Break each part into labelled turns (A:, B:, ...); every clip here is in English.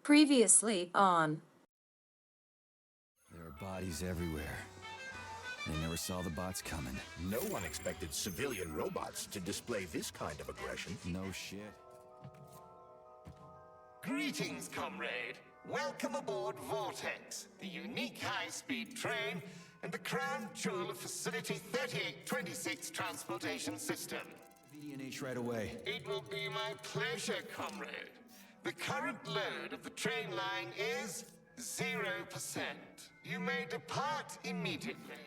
A: Previously on.
B: There are bodies everywhere. They never saw the bots coming.
C: No one expected civilian robots to display this kind of aggression.
B: No shit.
D: Greetings, comrade. Welcome aboard Vortex, the unique high-speed train and the crown jewel of Facility 3826 Transportation System.
B: VDNH right away.
D: It will be my pleasure, comrade. The current load of the train line is 0%. You may depart immediately.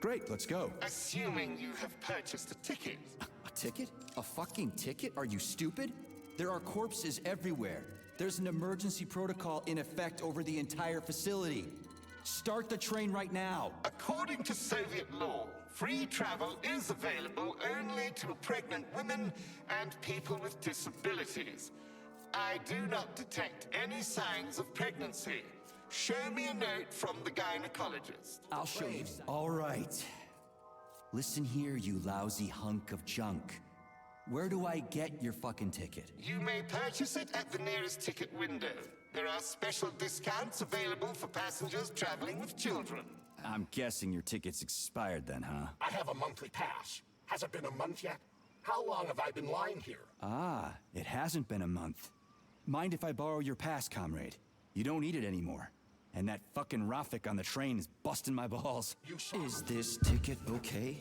B: Great, let's go.
D: Assuming you have purchased a ticket.
B: A ticket? A fucking ticket? Are you stupid? There are corpses everywhere. There's an emergency protocol in effect over the entire facility. Start the train right now.
D: According to Soviet law, free travel is available only to pregnant women and people with disabilities. I do not detect any signs of pregnancy. Show me a note from the gynecologist.
B: I'll show you. All right. Listen here, you lousy hunk of junk. Where do I get your fucking ticket?
D: You may purchase it at the nearest ticket window. There are special discounts available for passengers traveling with children.
B: I'm guessing your ticket's expired then, huh?
C: I have a monthly pass. Has it been a month yet? How long have I been lying here?
B: Ah, it hasn't been a month. Mind if I borrow your pass, comrade? You don't need it anymore. And that fucking Rafik on the train is busting my balls. Is this ticket okay?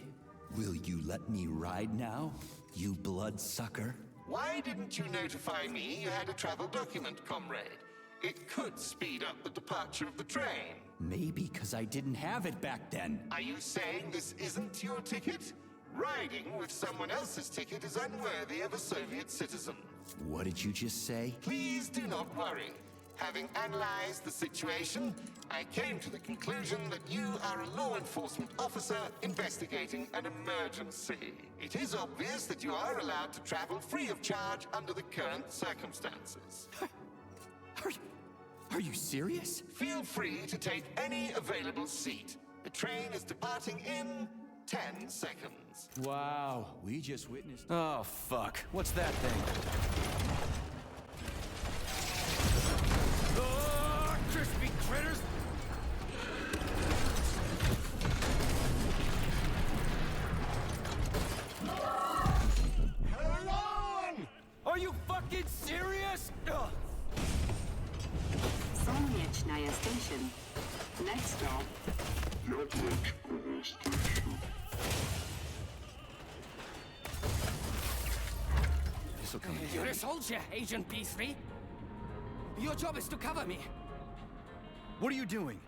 B: Will you let me ride now, you bloodsucker?
D: Why didn't you notify me you had a travel document, comrade? It could speed up the departure of the train.
B: Maybe because I didn't have it back then.
D: Are you saying this isn't your ticket? Riding with someone else's ticket is unworthy of a Soviet citizen.
B: What did you just say?
D: Please do not worry. Having analyzed the situation, I came to the conclusion that you are a law enforcement officer investigating an emergency. It is obvious that you are allowed to travel free of charge under the current circumstances.
B: Are you serious?
D: Feel free to take any available seat. The train is departing in 10 seconds.
B: Wow, we just witnessed... Oh, fuck. What's that thing? Oh, crispy critters!
D: Hold on!
B: Are you fucking serious? Ugh.
E: Солнечная station. Next stop.
B: This'll come in
F: You're a
B: handy.
F: soldier, Agent B3. Your job is to cover me.
B: What are you doing?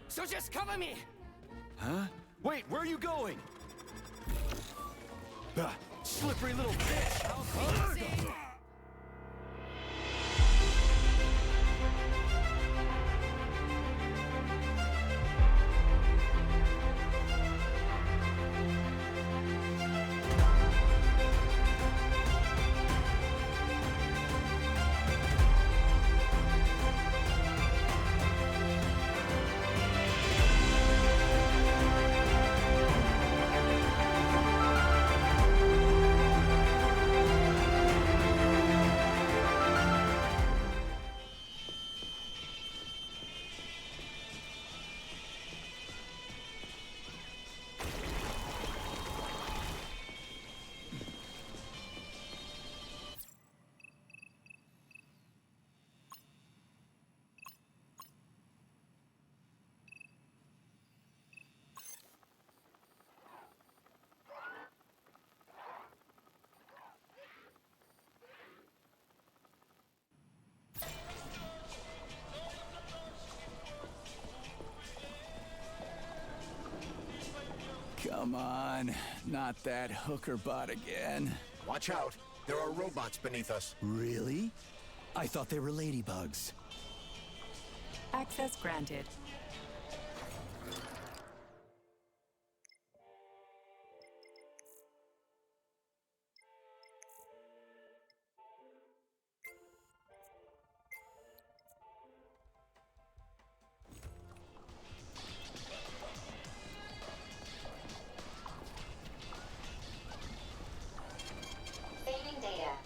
F: So just cover me!
B: Huh? Wait, where are you going? Ah, slippery little bitch! Come on, not that hooker bot again.
C: Watch out. There are robots beneath us.
B: Really? I thought they were ladybugs.
A: Access granted.
G: Fading
A: data.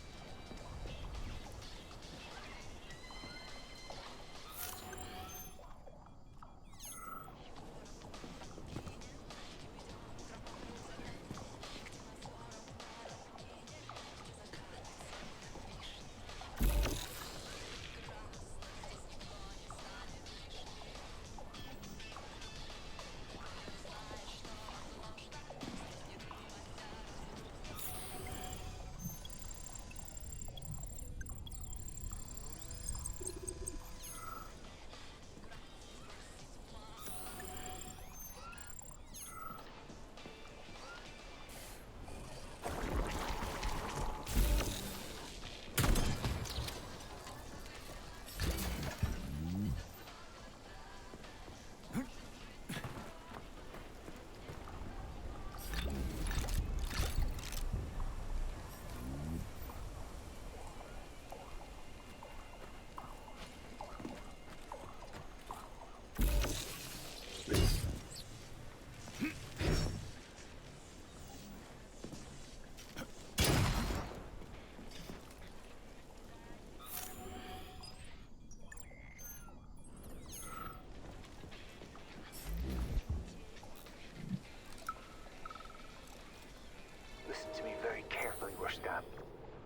G: Listen to me very carefully, Rustam.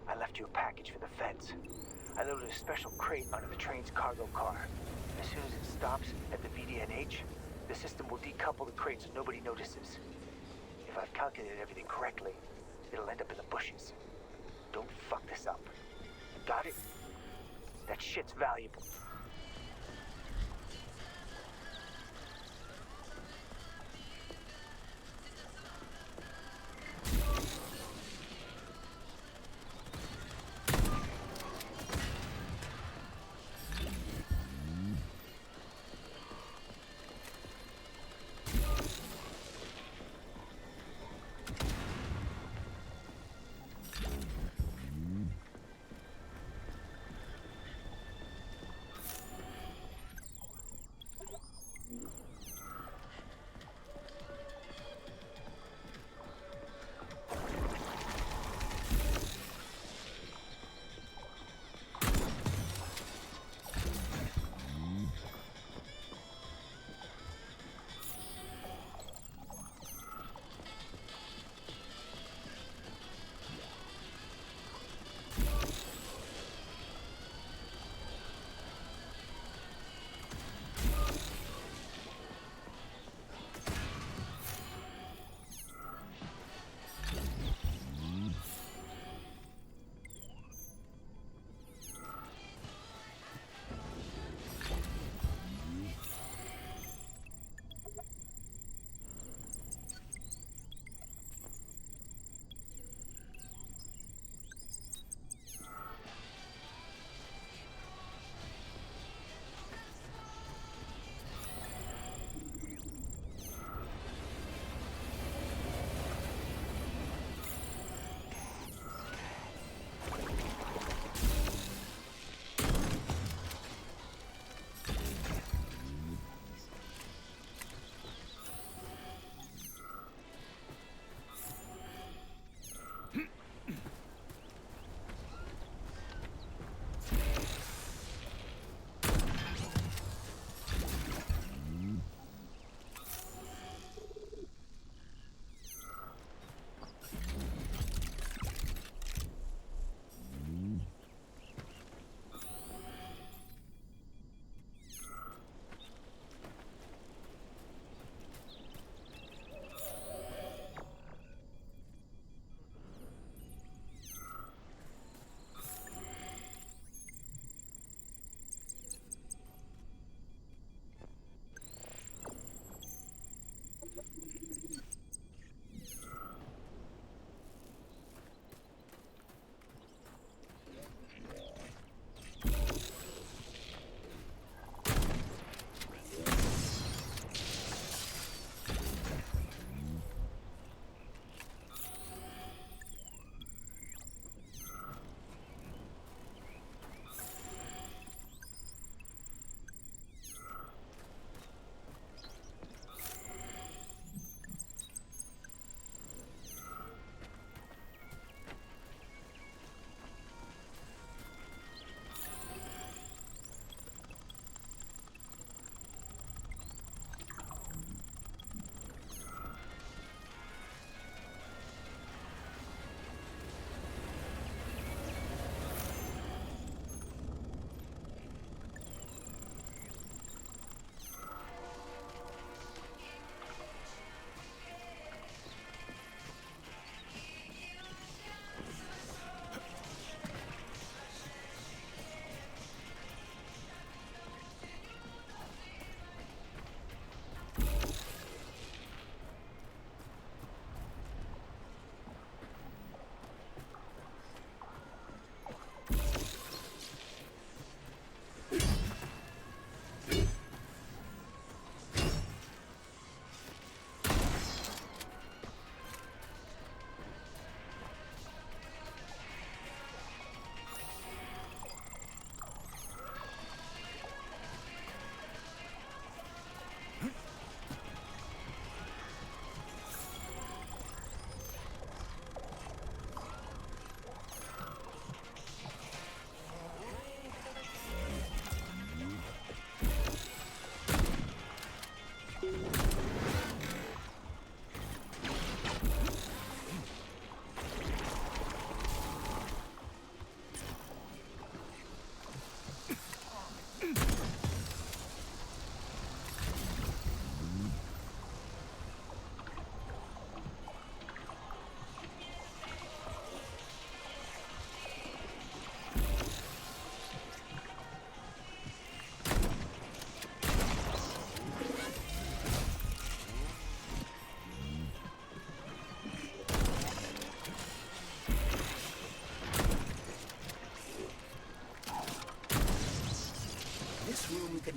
G: I left you a package for the feds. I loaded a special crate under the train's cargo car. As soon as it stops at the VDNH, the system will decouple the crate so nobody notices. If I've calculated everything correctly, it'll end up in the bushes. Don't fuck this up. Got it? That shit's valuable.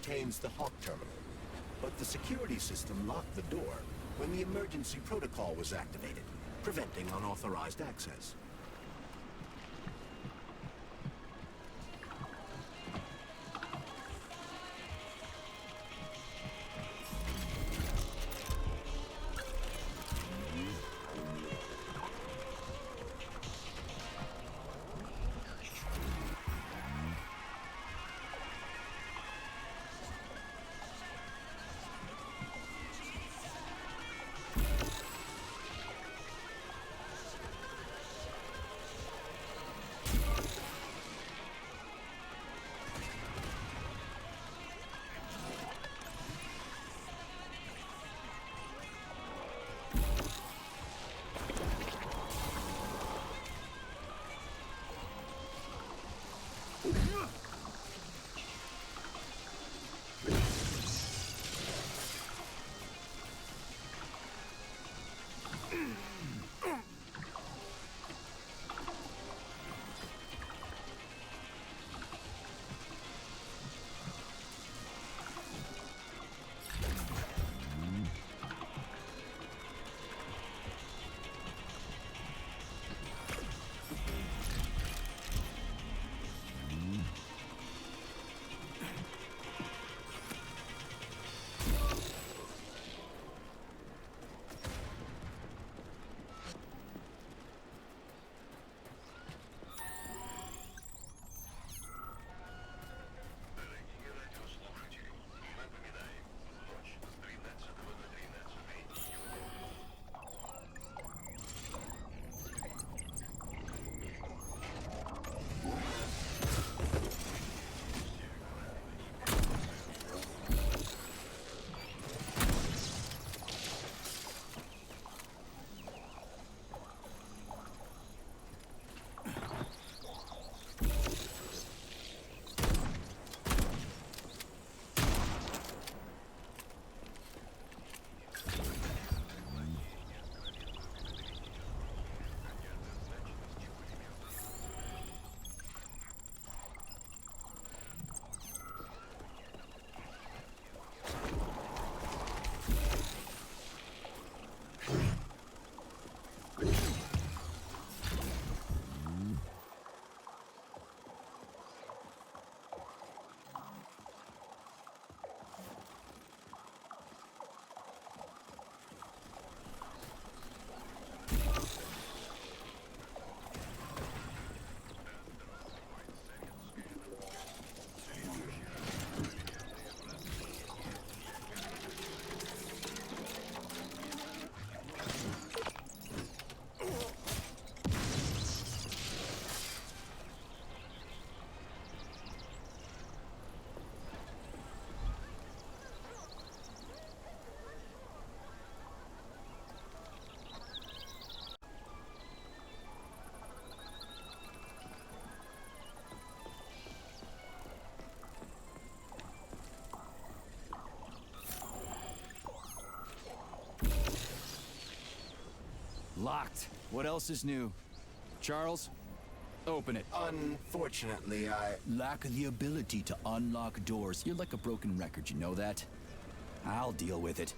C: contains the Hawk terminal, but the security system locked the door when the emergency protocol was activated, preventing unauthorized access.
B: Locked. What else is new? Charles, open it.
C: Unfortunately, I...
B: Lack the ability to unlock doors. You're like a broken record, you know that? I'll deal with it.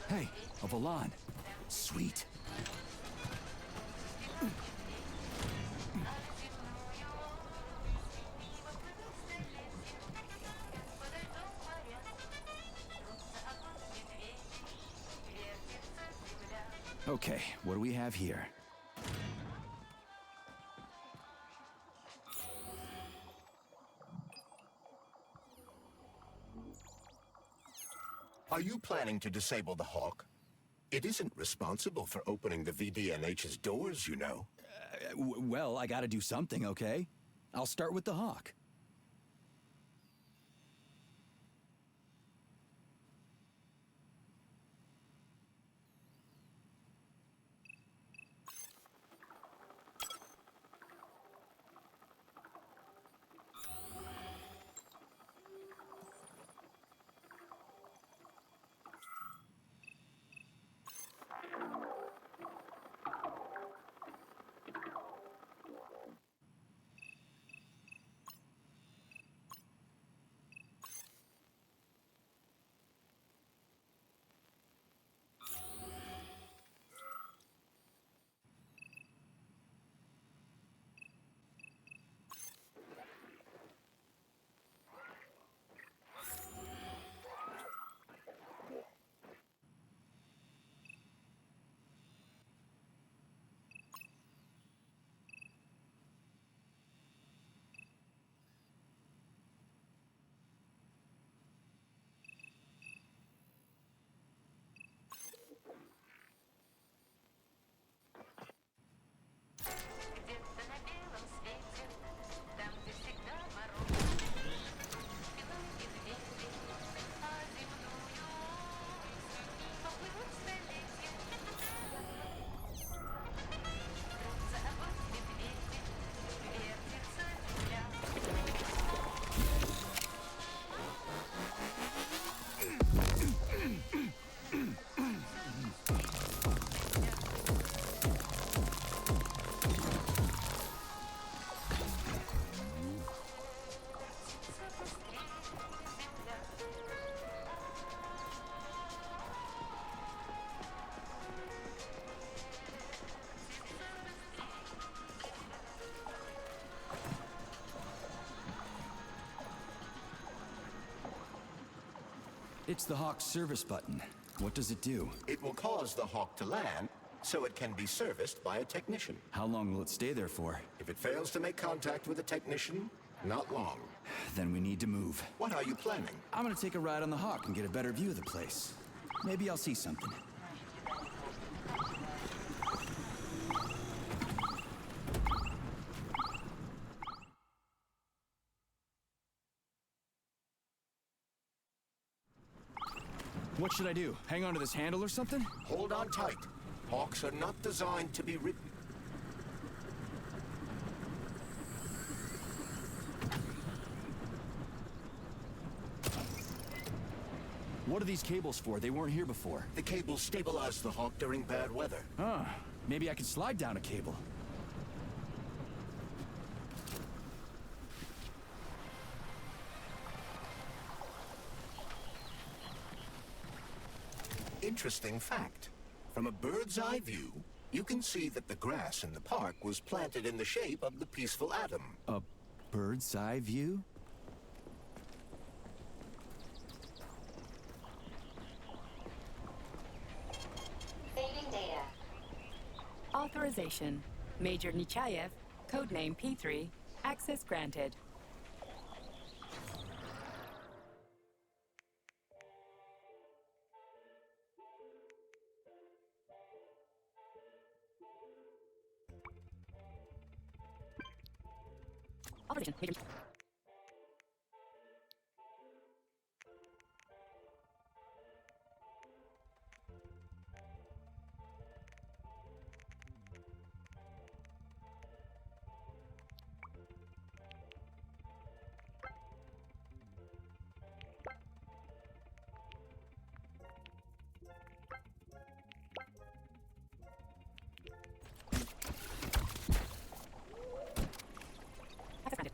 B: Hey, a Volan. Sweet. Okay, what do we have here?
C: Are you planning to disable the Hawk? It isn't responsible for opening the VDNH's doors, you know.
B: Well, I gotta do something, okay? I'll start with the Hawk. It's the Hawk's service button. What does it do?
C: It will cause the Hawk to land, so it can be serviced by a technician.
B: How long will it stay there for?
C: If it fails to make contact with a technician, not long.
B: Then we need to move.
C: What are you planning?
B: I'm gonna take a ride on the Hawk and get a better view of the place. Maybe I'll see something. What should I do? Hang on to this handle or something?
C: Hold on tight. Hawks are not designed to be ridden.
B: What are these cables for? They weren't here before.
C: The cables stabilize the Hawk during bad weather.
B: Huh. Maybe I can slide down a cable.
C: Interesting fact. From a bird's eye view, you can see that the grass in the park was planted in the shape of the peaceful atom.
B: A bird's eye view?
A: Saving data.
E: Authorization. Major Nechayev, codename P3, access granted. Authorization. Major. Access granted.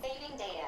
A: Saving data.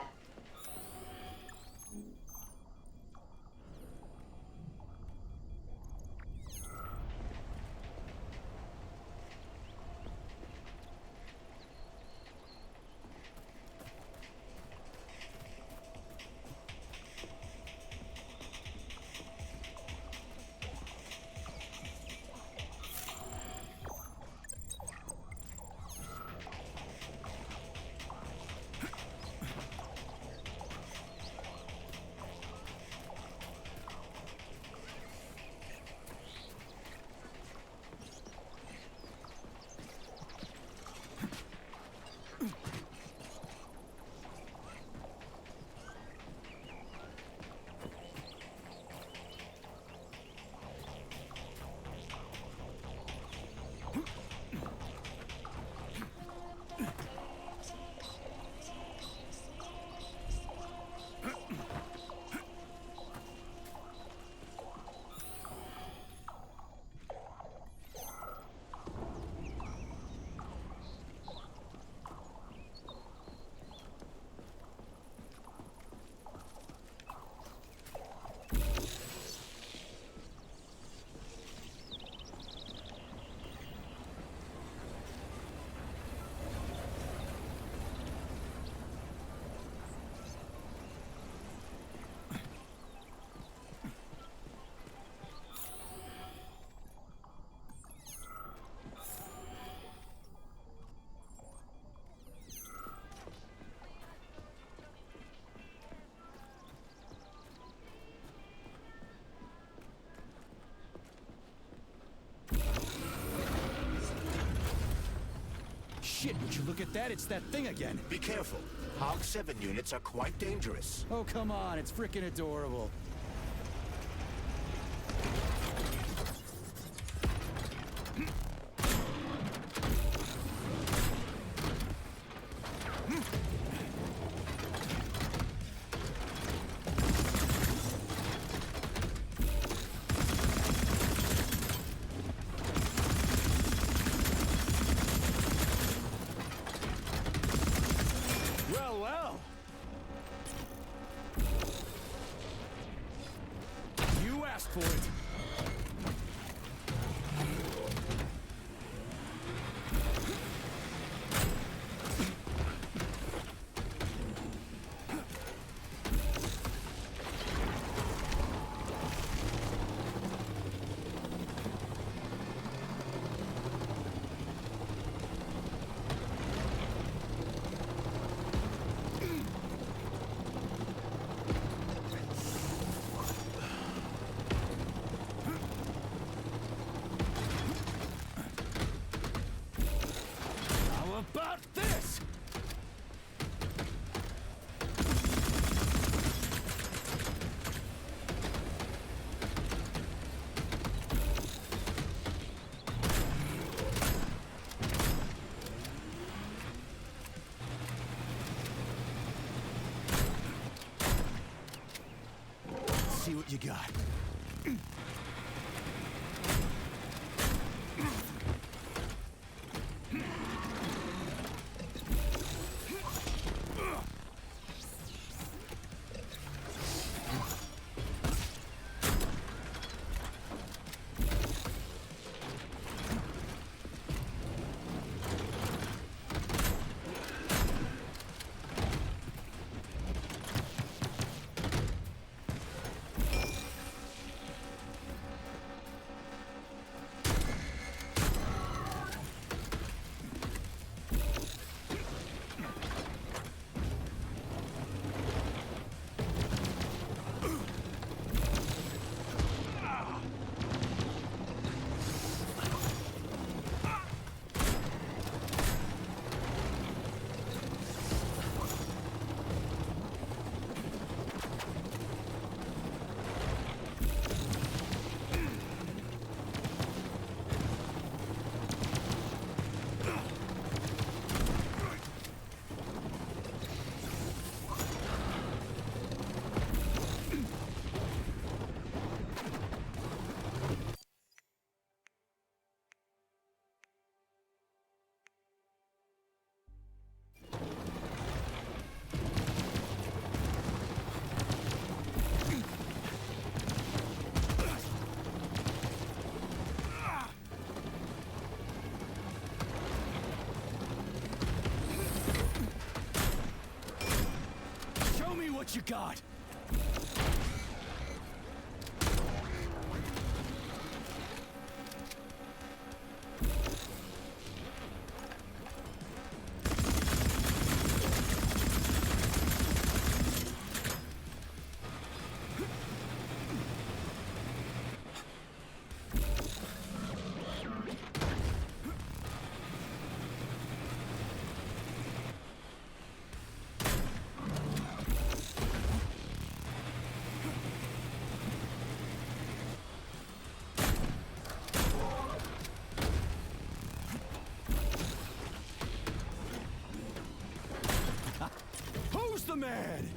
B: Shit, would you look at that? It's that thing again.
C: Be careful. Hog 7 units are quite dangerous.
B: Oh, come on, it's freaking adorable. Well, well. what you got. Who's the man?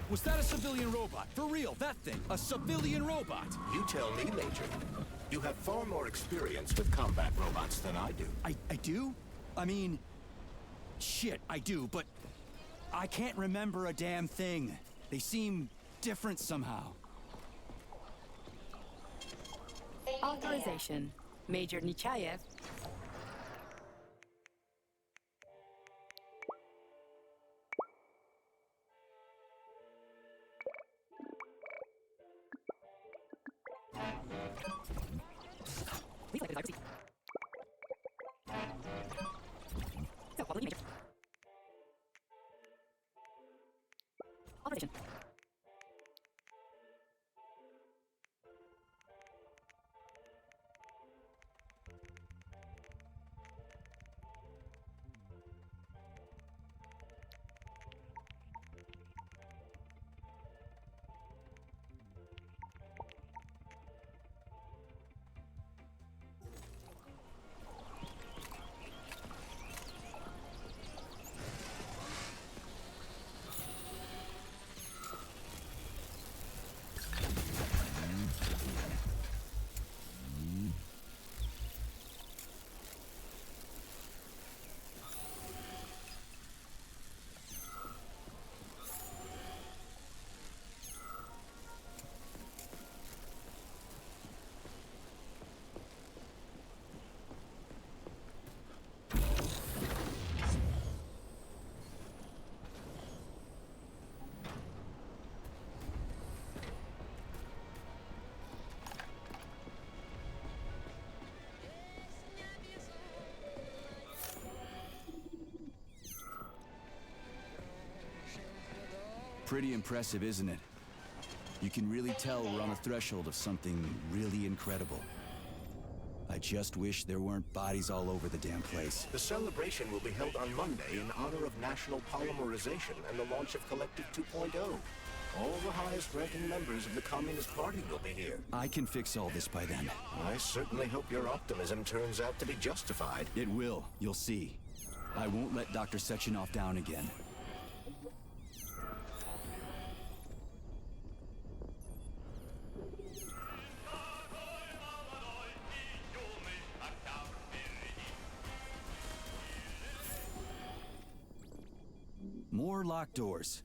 B: Was that a civilian robot? For real, that thing, a civilian robot?
C: You tell me, Major. You have far more experience with combat robots than I do.
B: I do? I mean, shit, I do, but I can't remember a damn thing. They seem different somehow.
A: Failing data.
E: Authorization. Major Nechayev. Please select the receipt. So, quality major. Authorization.
B: Pretty impressive, isn't it? You can really tell we're on the threshold of something really incredible. I just wish there weren't bodies all over the damn place.
C: The celebration will be held on Monday in honor of National Polymerization and the launch of Collective 2.0. All the highest-ranking members of the Communist Party will be here.
B: I can fix all this by then.
C: I certainly hope your optimism turns out to be justified.
B: It will, you'll see. I won't let Dr. Sechenov down again. More locked doors.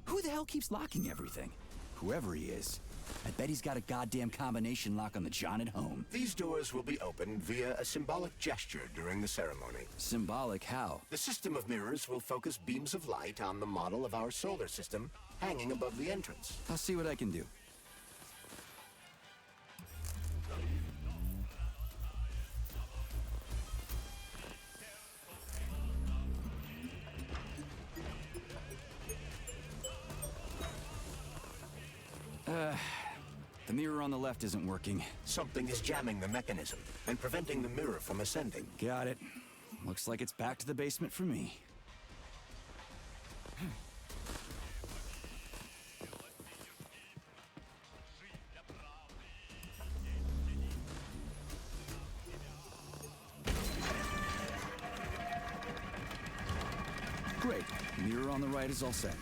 B: Who the hell keeps locking everything? Whoever he is. I bet he's got a goddamn combination lock on the John at home.
C: These doors will be opened via a symbolic gesture during the ceremony.
B: Symbolic how?
C: The system of mirrors will focus beams of light on the model of our solar system hanging above the entrance.
B: I'll see what I can do. The mirror on the left isn't working.
C: Something is jamming the mechanism and preventing the mirror from ascending.
B: Got it. Looks like it's back to the basement for me. Great. Mirror on the right is all set.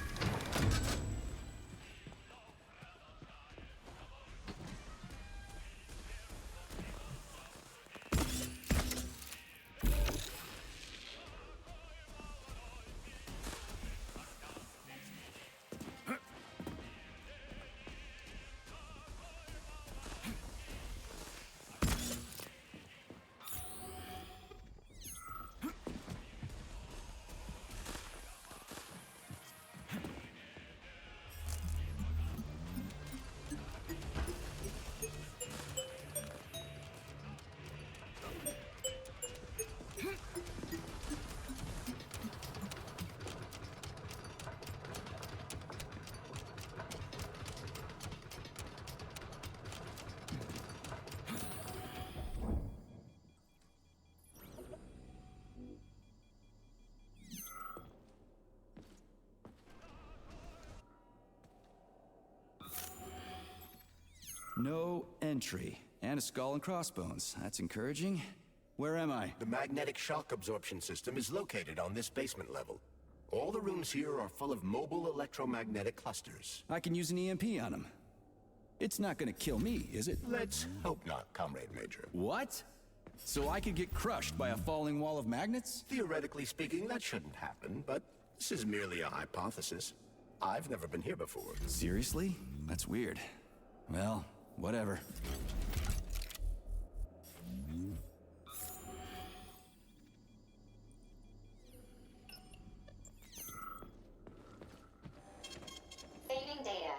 B: No entry. And a skull and crossbones. That's encouraging. Where am I?
C: The magnetic shock absorption system is located on this basement level. All the rooms here are full of mobile electromagnetic clusters.
B: I can use an EMP on him. It's not gonna kill me, is it?
C: Let's hope not, Comrade Major.
B: What? So I could get crushed by a falling wall of magnets?
C: Theoretically speaking, that shouldn't happen, but this is merely a hypothesis. I've never been here before.
B: Seriously? That's weird. Well, whatever.
A: Failing data.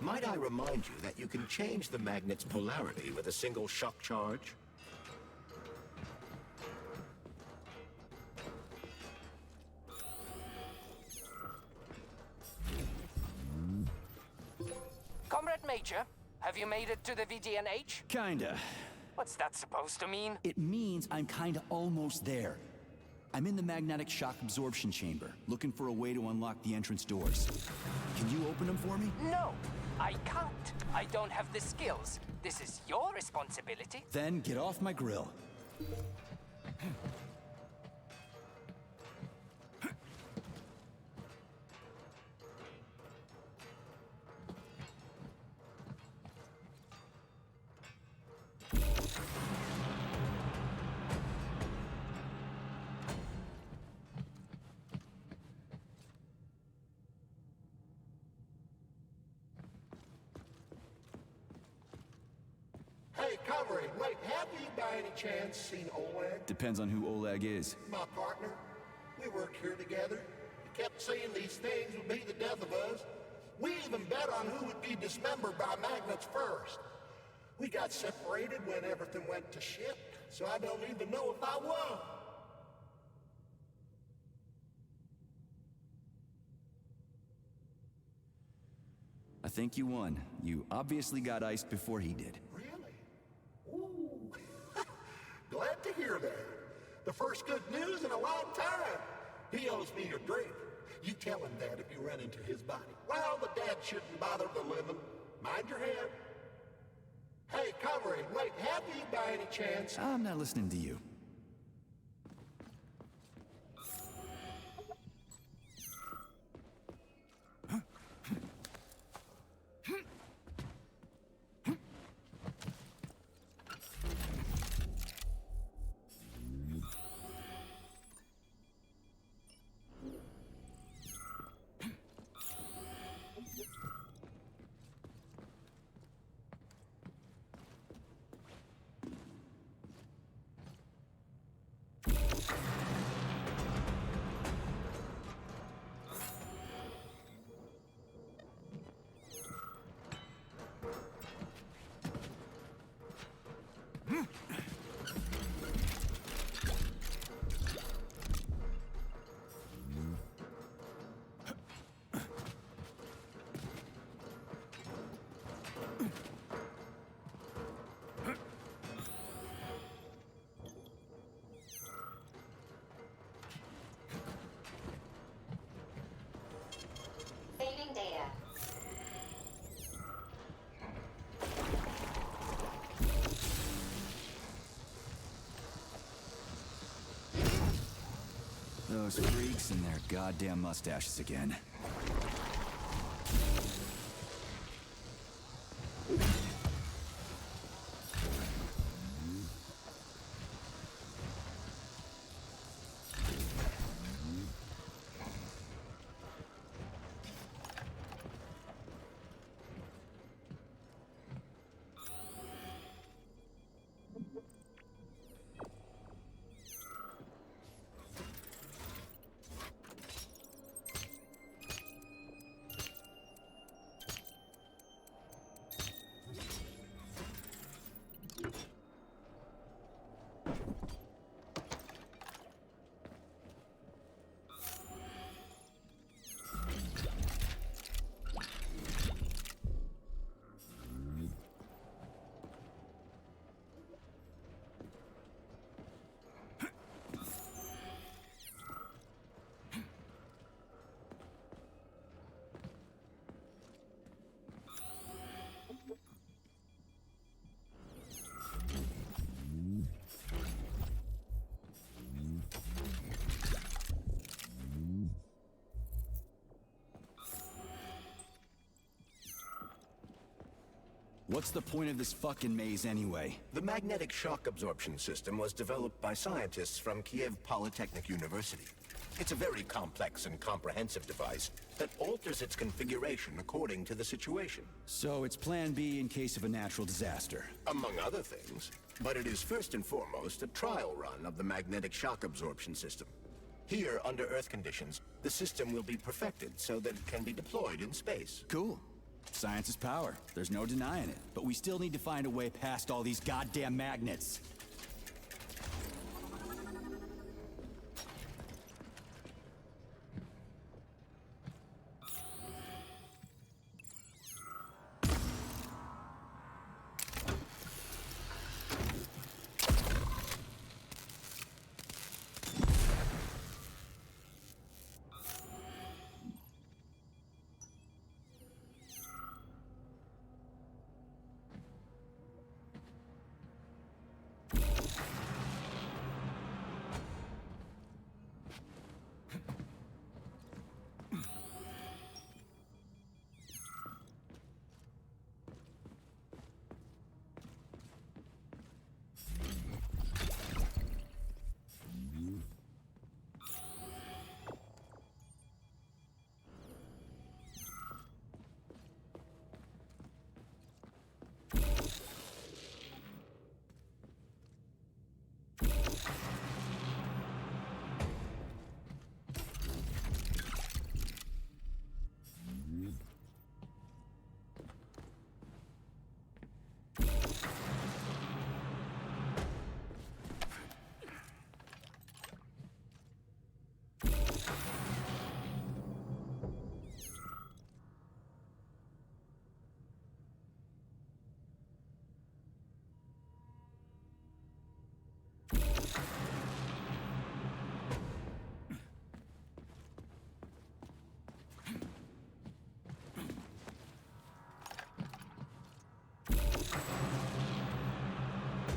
C: Might I remind you that you can change the magnet's polarity with a single shock charge?
F: Comrade Major, have you made it to the VDNH?
B: Kinda.
F: What's that supposed to mean?
B: It means I'm kinda almost there. I'm in the magnetic shock absorption chamber, looking for a way to unlock the entrance doors. Can you open them for me?
F: No, I can't. I don't have the skills. This is your responsibility.
B: Then get off my grill.
H: Hey, Comrade, wait, have you by any chance seen Oleg,
B: Depends on who Oleg is.
H: my partner? We worked here together. He kept saying these things would be the death of us. We even bet on who would be dismembered by magnets first. We got separated when everything went to shit, so I don't even know if I won.
B: I think you won. You obviously got iced before he did.
H: Really? Ooh. Glad to hear that. The first good news in a long time. He owes me a drink. You tell him that if you run into his body. Well, the dead shouldn't bother the living. Mind your head. Hey, Comrade, wait, have you by any chance?
B: I'm not listening to you. Those freaks and their goddamn mustaches again. What's the point of this fucking maze anyway?
C: The magnetic shock absorption system was developed by scientists from Kiev Polytechnic University. It's a very complex and comprehensive device that alters its configuration according to the situation.
B: So it's plan B in case of a natural disaster.
C: Among other things. But it is first and foremost a trial run of the magnetic shock absorption system. Here, under Earth conditions, the system will be perfected so that it can be deployed in space.
B: Cool. Science is power. There's no denying it. But we still need to find a way past all these goddamn magnets.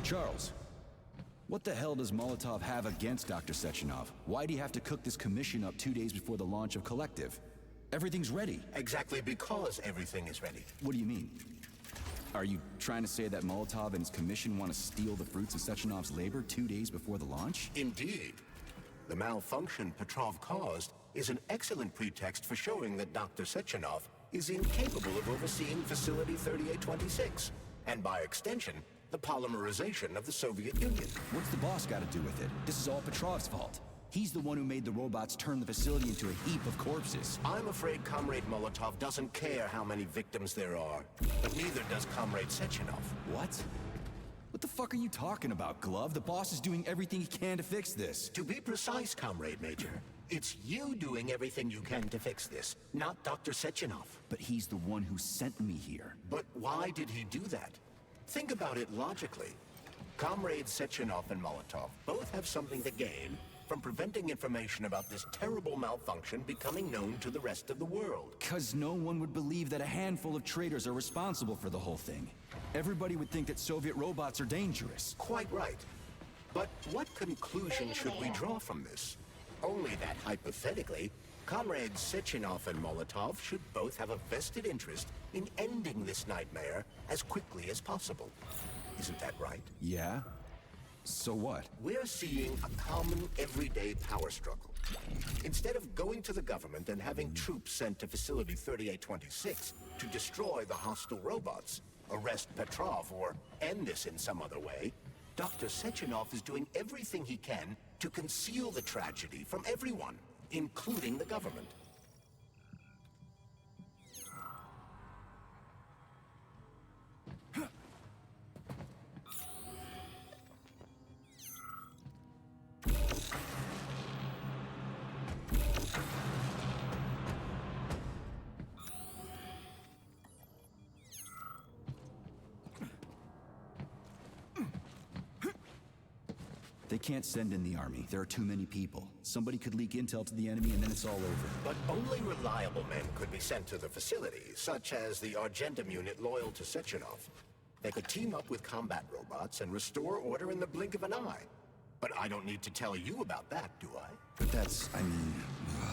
B: Charles, what the hell does Molotov have against Dr. Sechenov? Why'd he have to cook this commission up 2 days before the launch of Collective? Everything's ready.
C: Exactly because everything is ready.
B: What do you mean? Are you trying to say that Molotov and his commission want to steal the fruits of Sechenov's labor 2 days before the launch?
C: Indeed. The malfunction Petrov caused is an excellent pretext for showing that Dr. Sechenov is incapable of overseeing Facility 3826, and by extension, the polymerization of the Soviet Union.
B: What's the boss got to do with it? This is all Petrov's fault. He's the one who made the robots turn the facility into a heap of corpses.
C: I'm afraid Comrade Molotov doesn't care how many victims there are, but neither does Comrade Sechenov.
B: What? What the fuck are you talking about, Glove? The boss is doing everything he can to fix this.
C: To be precise, Comrade Major, it's you doing everything you can to fix this, not Dr. Sechenov.
B: But he's the one who sent me here.
C: But why did he do that? Think about it logically. Comrades Sechenov and Molotov both have something to gain from preventing information about this terrible malfunction becoming known to the rest of the world.
B: 'Cause no one would believe that a handful of traitors are responsible for the whole thing. Everybody would think that Soviet robots are dangerous.
C: Quite right. But what conclusion should we draw from this? Only that hypothetically, comrades Sechenov and Molotov should both have a vested interest in ending this nightmare as quickly as possible. Isn't that right?
B: Yeah? So what?
C: We're seeing a common, everyday power struggle. Instead of going to the government and having troops sent to Facility 3826 to destroy the hostile robots, arrest Petrov, or end this in some other way, Dr. Sechenov is doing everything he can to conceal the tragedy from everyone, including the government.
B: They can't send in the army. There are too many people. Somebody could leak intel to the enemy and then it's all over.
C: But only reliable men could be sent to the facility, such as the Argentum unit loyal to Sechenov. They could team up with combat robots and restore order in the blink of an eye. But I don't need to tell you about that, do I?
B: But that's, I mean,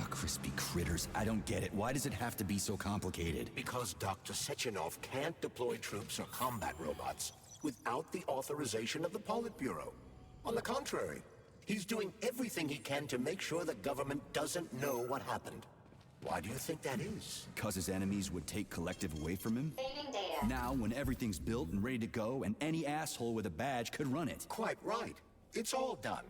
B: crispy critters. I don't get it. Why does it have to be so complicated?
C: Because Dr. Sechenov can't deploy troops or combat robots without the authorization of the Politburo. On the contrary, he's doing everything he can to make sure the government doesn't know what happened. Why do you think that is?
B: Because his enemies would take Collective away from him?
A: Saving data.
B: Now, when everything's built and ready to go, and any asshole with a badge could run it.
C: Quite right. It's all done.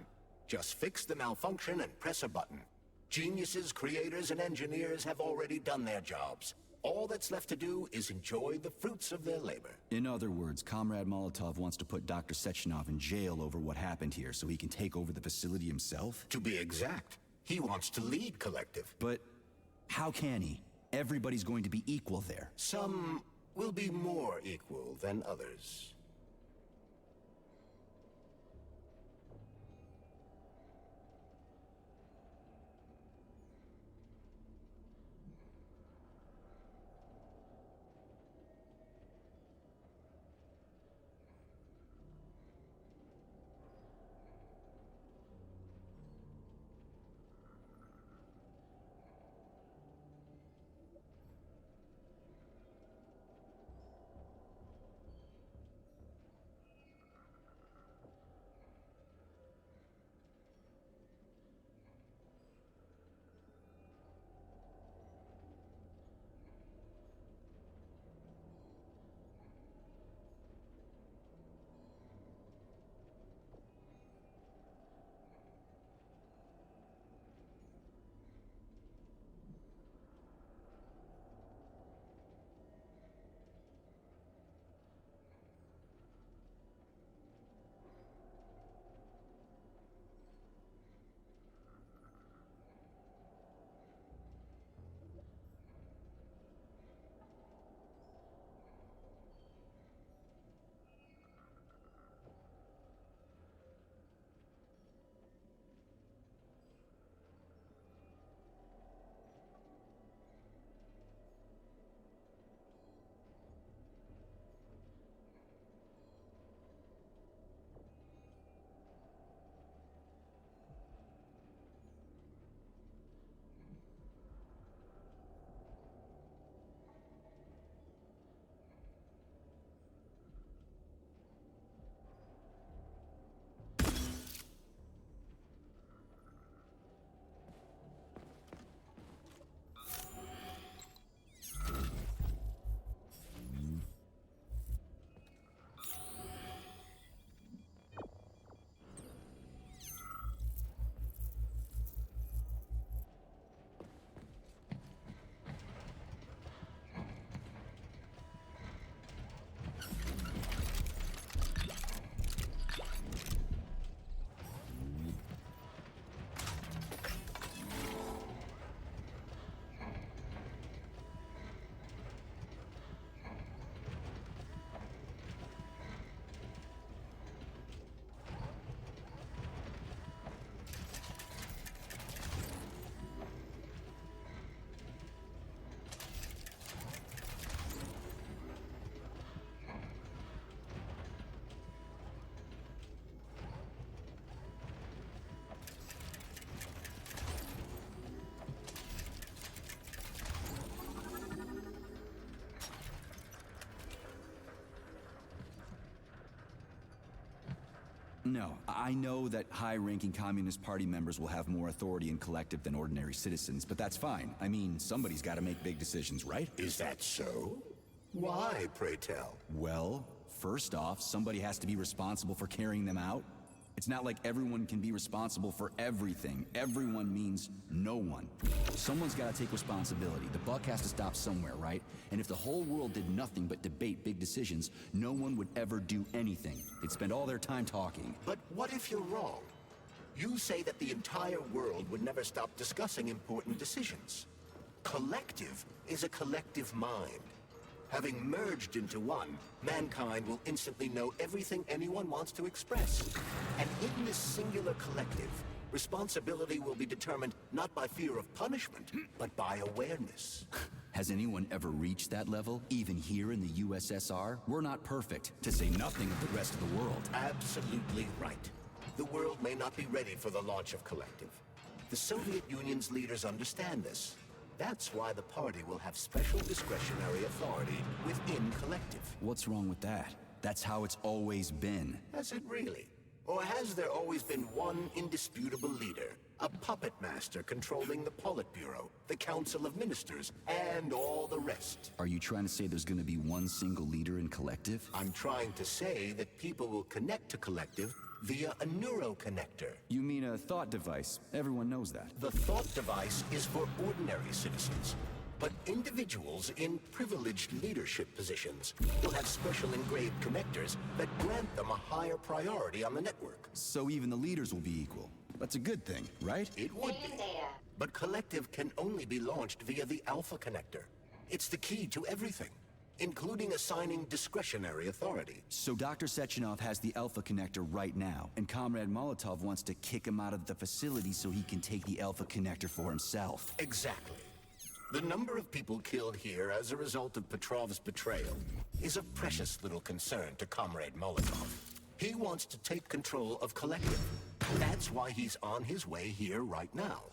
C: Just fix the malfunction and press a button. Geniuses, creators, and engineers have already done their jobs. All that's left to do is enjoy the fruits of their labor.
B: In other words, Comrade Molotov wants to put Dr. Sechenov in jail over what happened here so he can take over the facility himself?
C: To be exact, he wants to lead Collective.
B: But how can he? Everybody's going to be equal there.
C: Some will be more equal than others.
B: No, I know that high-ranking Communist Party members will have more authority in Collective than ordinary citizens, but that's fine. I mean, somebody's got to make big decisions, right?
C: Is that so? Why, pray tell?
B: Well, first off, somebody has to be responsible for carrying them out. It's not like everyone can be responsible for everything. Everyone means no one. Someone's got to take responsibility. The buck has to stop somewhere, right? And if the whole world did nothing but debate big decisions, no one would ever do anything. They'd spend all their time talking.
C: But what if you're wrong? You say that the entire world would never stop discussing important decisions. Collective is a collective mind. Having merged into one, mankind will instantly know everything anyone wants to express. And in this singular collective, responsibility will be determined not by fear of punishment, but by awareness.
B: Has anyone ever reached that level? Even here in the USSR? We're not perfect, to say nothing of the rest of the world.
C: Absolutely right. The world may not be ready for the launch of Collective. The Soviet Union's leaders understand this. That's why the party will have special discretionary authority within Collective.
B: What's wrong with that? That's how it's always been.
C: Has it really? Or has there always been one indisputable leader? A puppet master controlling the Politburo, the Council of Ministers, and all the rest?
B: Are you trying to say there's gonna be one single leader in Collective?
C: I'm trying to say that people will connect to Collective via a neuroconnector.
B: You mean a thought device. Everyone knows that.
C: The thought device is for ordinary citizens, but individuals in privileged leadership positions will have special engraved connectors that grant them a higher priority on the network.
B: So even the leaders will be equal. That's a good thing, right?
C: It would
A: Saving
C: be.
A: data.
C: But Collective can only be launched via the Alpha connector. It's the key to everything, including assigning discretionary authority.
B: So Dr. Sechenov has the Alpha connector right now, and Comrade Molotov wants to kick him out of the facility so he can take the Alpha connector for himself.
C: Exactly. The number of people killed here as a result of Petrov's betrayal is a precious little concern to Comrade Molotov. He wants to take control of Collective. That's why he's on his way here right now.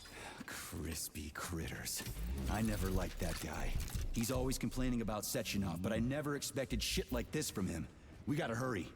B: Crispy critters. I never liked that guy. He's always complaining about Sechenov, but I never expected shit like this from him. We gotta hurry.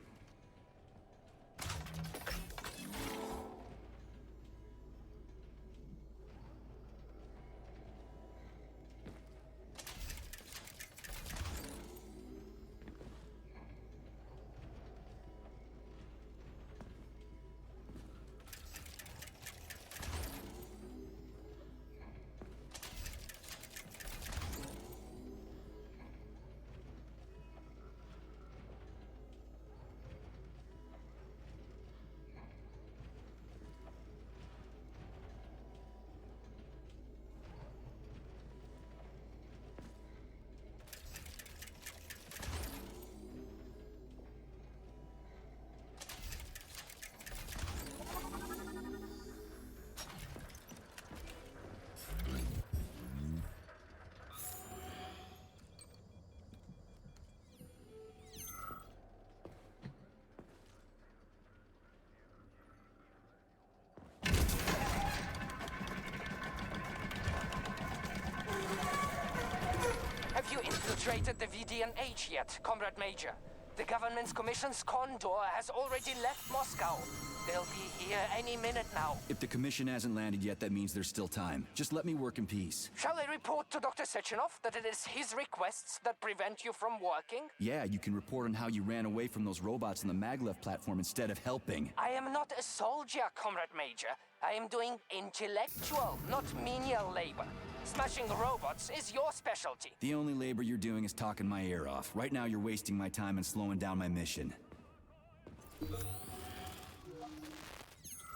F: Have you infiltrated the VDNH yet, Comrade Major? The government's commission's condor has already left Moscow. They'll be here any minute now.
B: If the commission hasn't landed yet, that means there's still time. Just let me work in peace.
F: Shall I report to Dr. Sechenov that it is his requests that prevent you from working?
B: Yeah, you can report on how you ran away from those robots on the maglev platform instead of helping.
F: I am not a soldier, Comrade Major. I am doing intellectual, not menial labor. Smashing robots is your specialty.
B: The only labor you're doing is talking my ear off. Right now, you're wasting my time and slowing down my mission.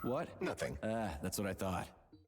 B: What?
C: Nothing.
B: That's what I thought.